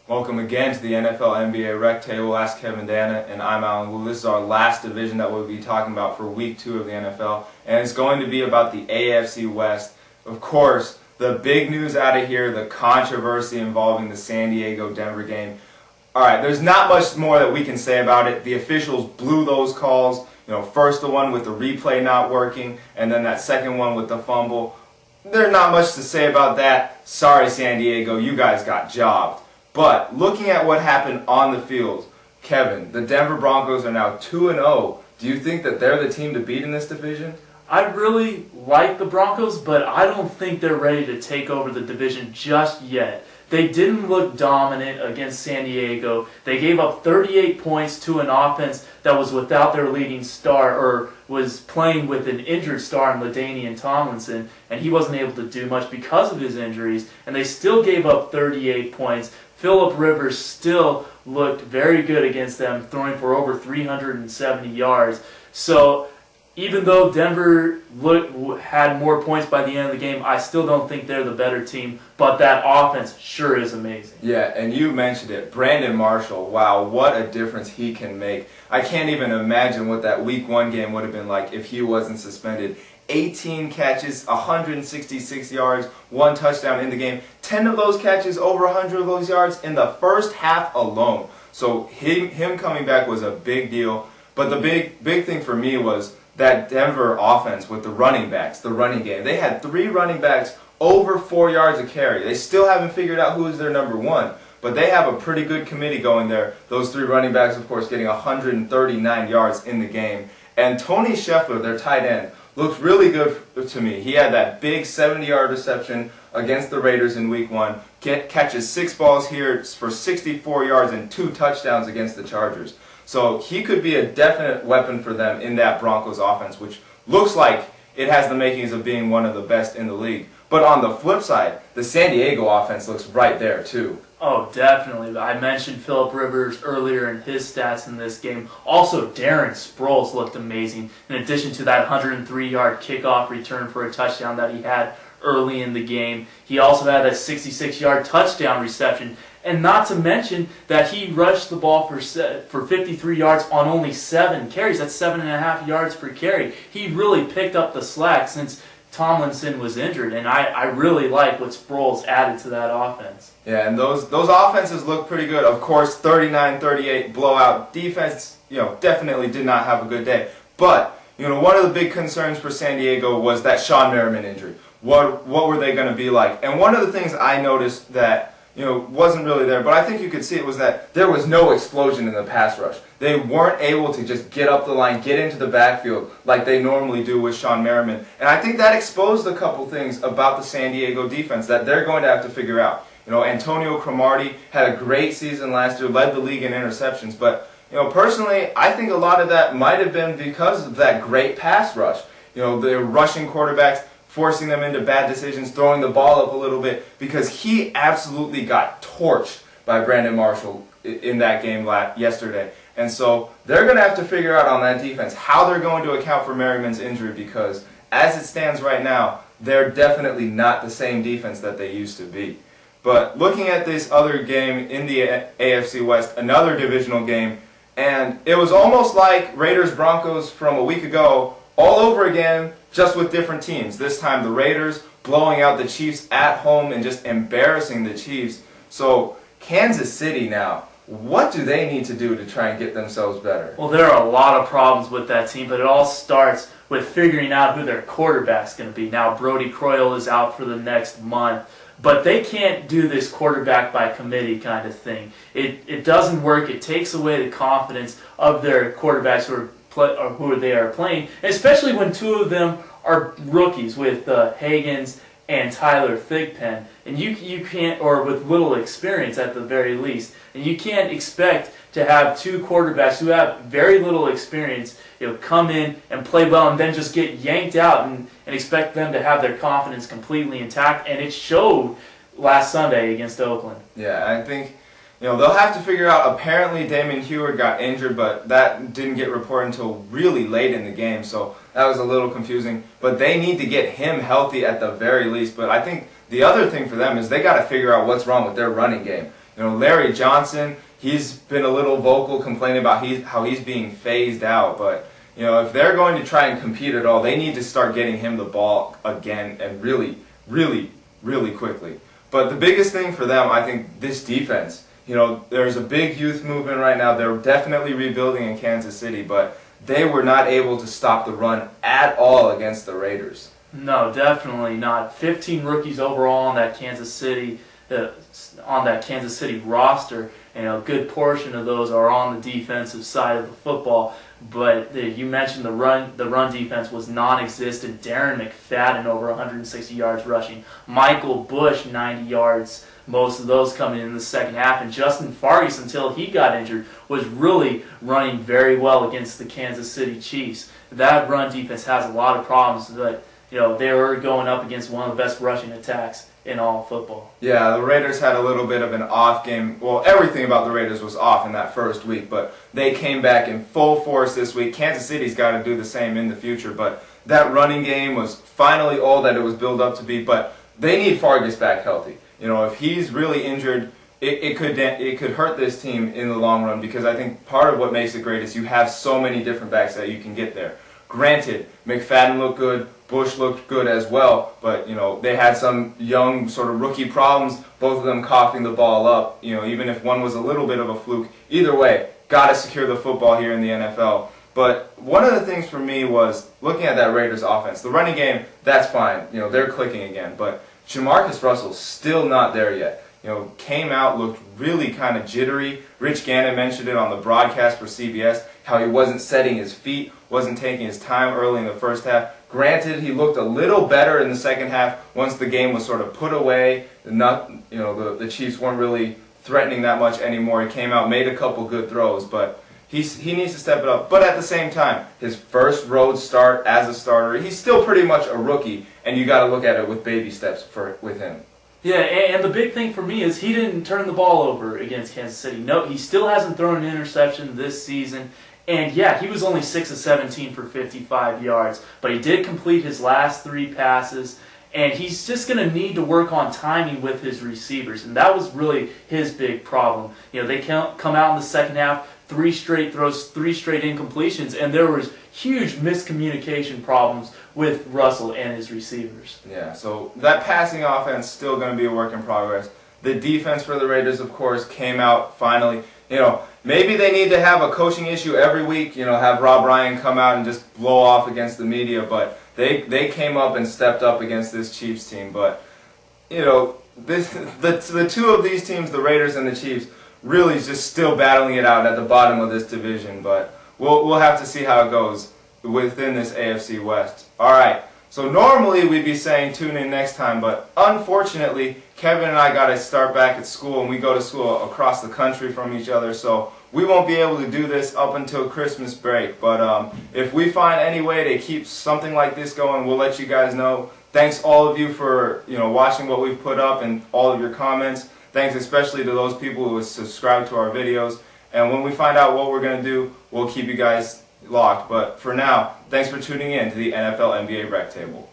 Welcome again to the NFL NBA Rectable. Ask Kevin Dana, and I'm Alan Wu. This is our last division that we'll be talking about for Week 2 of the NFL, and it's going to be about the AFC West. Of course, the big news out of here, the controversy involving the San Diego-Denver game. Alright, there's not much more that we can say about it. The officials blew those calls. First the one with the replay not working, and then that second one with the fumble. There's not much to say about that. Sorry, San Diego, you guys got jobbed. But looking at what happened on the field, Kevin, the Denver Broncos are now 2-0. Do you think that they're the team to beat in this division? I really like the Broncos, but I don't think they're ready to take over the division just yet. They didn't look dominant against San Diego. They gave up 38 points to an offense that was without their leading star, or was playing with an injured star in LaDainian Tomlinson, and he wasn't able to do much because of his injuries, and they still gave up 38 points. Phillip Rivers still looked very good against them, throwing for over 370 yards. So even though Denver had more points by the end of the game, I still don't think they're the better team, but that offense sure is amazing. Yeah, and you mentioned it. Brandon Marshall, wow, what a difference he can make. I can't even imagine what that Week 1 game would have been like if he wasn't suspended. 18 catches, 166 yards, 1 touchdown in the game. 10 of those catches, over 100 of those yards in the first half alone. So him coming back was a big deal. But the big thing for me was that Denver offense with the running backs, the running game. They had 3 running backs over 4 yards a carry. They still haven't figured out who is their number 1. But they have a pretty good committee going there. Those 3 running backs, of course, getting 139 yards in the game. And Tony Scheffler, their tight end, looked really good to me. He had that big 70-yard reception against the Raiders in Week 1. Catches 6 balls here for 64 yards and 2 touchdowns against the Chargers. So he could be a definite weapon for them in that Broncos offense, which looks like it has the makings of being one of the best in the league. But on the flip side, the San Diego offense looks right there too. Oh, definitely. I mentioned Phillip Rivers earlier in his stats in this game. Also, Darren Sproles looked amazing, in addition to that 103-yard kickoff return for a touchdown that he had early in the game. He also had a 66-yard touchdown reception. And not to mention that he rushed the ball for 53 yards on only 7 carries. That's 7.5 yards per carry. He really picked up the slack since Tomlinson was injured, and I really like what Sproles added to that offense. Yeah, and those offenses look pretty good. Of course, 39-38 blowout defense, definitely did not have a good day. But, one of the big concerns for San Diego was that Sean Merriman injury. What were they going to be like? And one of the things I noticed that wasn't really there, but I think you could see it, was that there was no explosion in the pass rush. They weren't able to just get up the line, get into the backfield like they normally do with Sean Merriman. And I think that exposed a couple things about the San Diego defense that they're going to have to figure out. Antonio Cromartie had a great season last year, led the league in interceptions, but personally, I think a lot of that might have been because of that great pass rush. They're rushing quarterbacks, forcing them into bad decisions, throwing the ball up a little bit, because he absolutely got torched by Brandon Marshall in that game yesterday. And so they're going to have to figure out on that defense how they're going to account for Merriman's injury, because as it stands right now, they're definitely not the same defense that they used to be. But looking at this other game in the AFC West, another divisional game, and it was almost like Raiders-Broncos from a week ago all over again, just with different teams. This time the Raiders blowing out the Chiefs at home and just embarrassing the Chiefs. So Kansas City now, what do they need to do to try and get themselves better? Well, there are a lot of problems with that team, but it all starts with figuring out who their quarterback's going to be. Now, Brody Croyle is out for the next month, but they can't do this quarterback by committee kind of thing. It doesn't work. It takes away the confidence of their quarterbacks who they are playing, especially when 2 of them are rookies with Higgins and Tyler Thigpen, and you can't, or with little experience at the very least, and you can't expect to have 2 quarterbacks who have very little experience, come in and play well and then just get yanked out and expect them to have their confidence completely intact, and it showed last Sunday against Oakland. Yeah, I think they'll have to figure out. Apparently Damon Heward got injured, but that didn't get reported until really late in the game, so that was a little confusing. But they need to get him healthy at the very least. But I think the other thing for them is they got to figure out what's wrong with their running game. Larry Johnson, he's been a little vocal complaining about how he's being phased out, but if they're going to try and compete at all, they need to start getting him the ball again and really, really, really quickly. But the biggest thing for them, I think, this defense. There's a big youth movement right now. They're definitely rebuilding in Kansas City, but they were not able to stop the run at all against the Raiders. No, definitely not. 15 rookies overall on that Kansas City roster, and a good portion of those are on the defensive side of the football. But you mentioned the run defense was non-existent. Darren McFadden over 160 yards rushing. Michael Bush 90 yards. Most of those coming in the second half, and Justin Fargas, until he got injured, was really running very well against the Kansas City Chiefs. That run defense has a lot of problems, but they were going up against one of the best rushing attacks in all football. Yeah, the Raiders had a little bit of an off game. Well, everything about the Raiders was off in that first week, but they came back in full force this week. Kansas City's got to do the same in the future, but that running game was finally all that it was built up to be, but they need Fargas back healthy. If he's really injured, it could hurt this team in the long run, because I think part of what makes it great is you have so many different backs that you can get there. Granted, McFadden looked good, Bush looked good as well, but they had some young sort of rookie problems, both of them coughing the ball up, even if one was a little bit of a fluke. Either way, got to secure the football here in the NFL. But one of the things for me was looking at that Raiders offense. The running game, that's fine, they're clicking again, but Jamarcus Russell's still not there yet. Came out, looked really kind of jittery. Rich Gannon mentioned it on the broadcast for CBS, how he wasn't setting his feet, wasn't taking his time early in the first half. Granted, he looked a little better in the second half once the game was sort of put away. The Chiefs weren't really threatening that much anymore. He came out, made a couple good throws, but he needs to step it up. But at the same time, his first road start as a starter, he's still pretty much a rookie, and you got to look at it with baby steps with him. Yeah, and the big thing for me is he didn't turn the ball over against Kansas City. No, he still hasn't thrown an interception this season. And yeah, he was only 6 of 17 for 55 yards, but he did complete his last 3 passes. And he's just going to need to work on timing with his receivers, and that was really his big problem. They come out in the second half, 3 straight throws, 3 straight incompletions, and there was huge miscommunication problems with Russell and his receivers. Yeah, so that passing offense is still going to be a work in progress. The defense for the Raiders, of course, came out finally. Maybe they need to have a coaching issue every week, have Rob Ryan come out and just blow off against the media, but they came up and stepped up against this Chiefs team. But, the two of these teams, the Raiders and the Chiefs, really just still battling it out at the bottom of this division, but we'll have to see how it goes within this AFC West. All right, so normally we'd be saying tune in next time, but unfortunately, Kevin and I got to start back at school, and we go to school across the country from each other, so we won't be able to do this up until Christmas break. But if we find any way to keep something like this going, we'll let you guys know. Thanks all of you for watching what we've put up and all of your comments. Thanks especially to those people who subscribe to our videos. And when we find out what we're going to do, we'll keep you guys locked. But for now, thanks for tuning in to the NFL NBA Rectable.